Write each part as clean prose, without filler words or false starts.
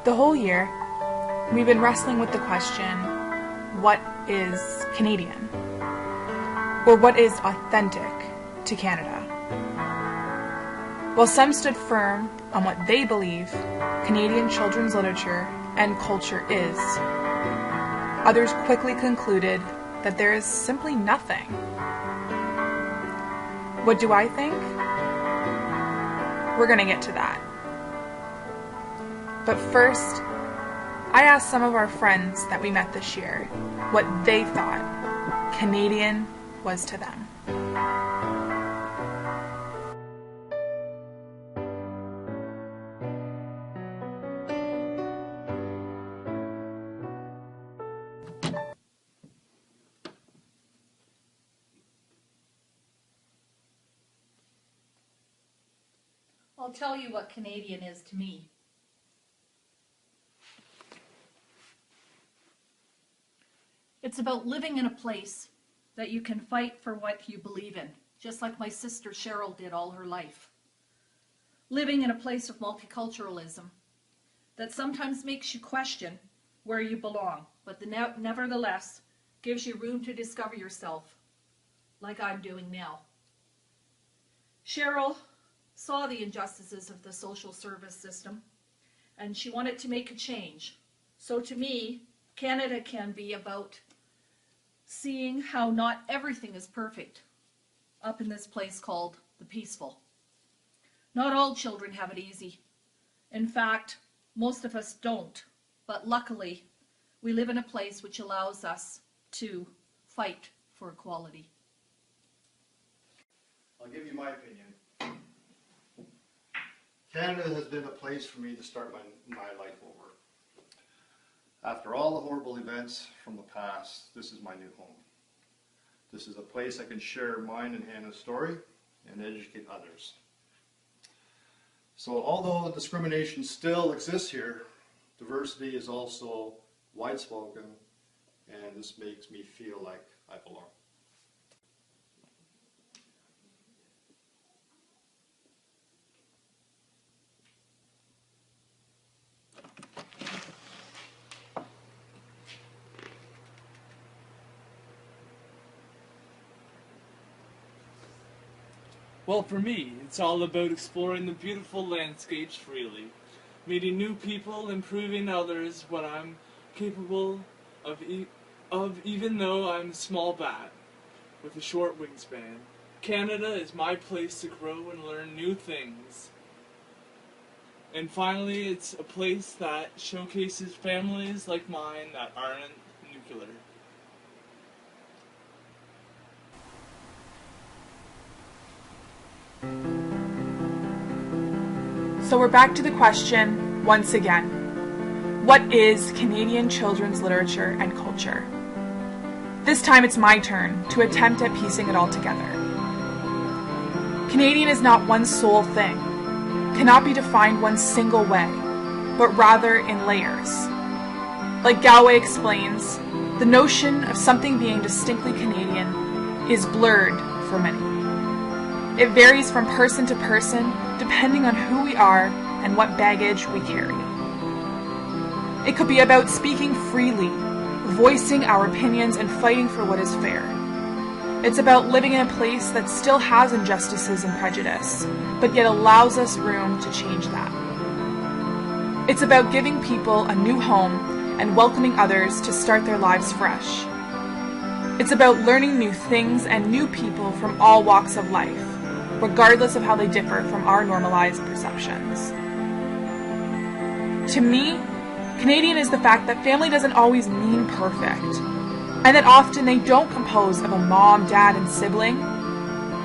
The whole year, we've been wrestling with the question, what is Canadian? Or what is authentic to Canada? While some stood firm on what they believe Canadian children's literature and culture is, others quickly concluded that there is simply nothing. What do I think? We're going to get to that. But first, I asked some of our friends that we met this year what they thought Canadian was to them. I'll tell you what Canadian is to me. It's about living in a place that you can fight for what you believe in, just like my sister Cheryl did all her life. Living in a place of multiculturalism that sometimes makes you question where you belong, but nevertheless gives you room to discover yourself, like I'm doing now. Cheryl saw the injustices of the social service system, and she wanted to make a change. So to me, Canada can be about seeing how not everything is perfect up in this place called the Peaceful. Not all children have it easy. In fact, most of us don't, but luckily, we live in a place which allows us to fight for equality. I'll give you my opinion. Canada has been a place for me to start my life over. After all the horrible events from the past, this is my new home. This is a place I can share mine and Hannah's story and educate others. So although discrimination still exists here, diversity is also widespoken, and this makes me feel like I belong. Well, for me, it's all about exploring the beautiful landscapes freely, meeting new people, improving others what I'm capable of, even though I'm a small bat with a short wingspan. Canada is my place to grow and learn new things. And finally, it's a place that showcases families like mine that aren't nuclear. So we're back to the question once again. What is Canadian children's literature and culture? This time it's my turn to attempt at piecing it all together. Canadian is not one sole thing, cannot be defined one single way, but rather in layers. Like Galway explains, the notion of something being distinctly Canadian is blurred for many. It varies from person to person, depending on who we are and what baggage we carry. It could be about speaking freely, voicing our opinions and fighting for what is fair. It's about living in a place that still has injustices and prejudice, but yet allows us room to change that. It's about giving people a new home and welcoming others to start their lives fresh. It's about learning new things and new people from all walks of life, regardless of how they differ from our normalized perceptions. To me, Canadian is the fact that family doesn't always mean perfect, and that often they don't compose of a mom, dad, and sibling,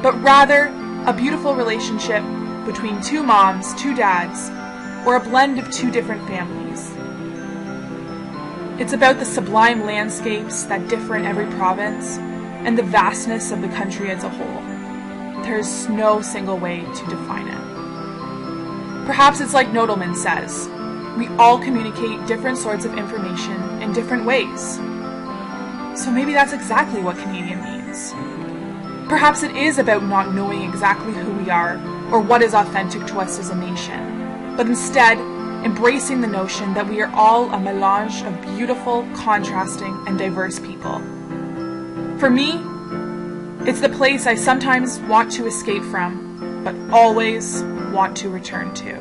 but rather a beautiful relationship between two moms, two dads, or a blend of two different families. It's about the sublime landscapes that differ in every province, and the vastness of the country as a whole. There's no single way to define it. Perhaps it's like Nodelman says, we all communicate different sorts of information in different ways. So maybe that's exactly what Canadian means. Perhaps it is about not knowing exactly who we are or what is authentic to us as a nation, but instead embracing the notion that we are all a melange of beautiful, contrasting, and diverse people. For me, it's the place I sometimes want to escape from, but always want to return to.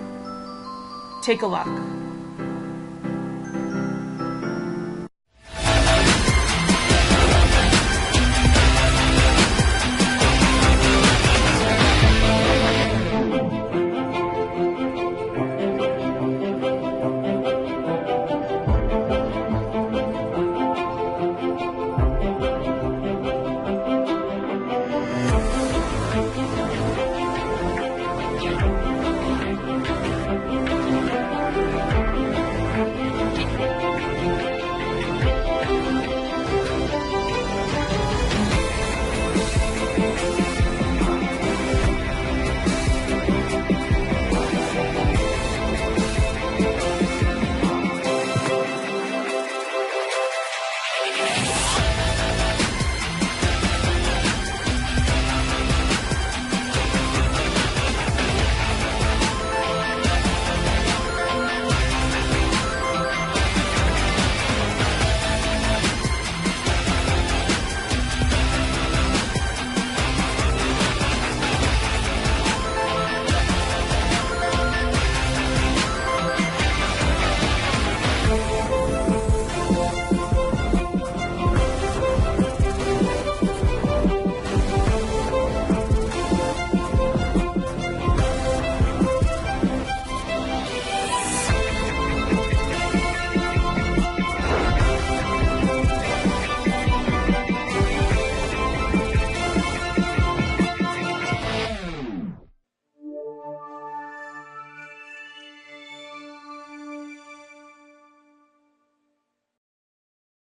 Take a look.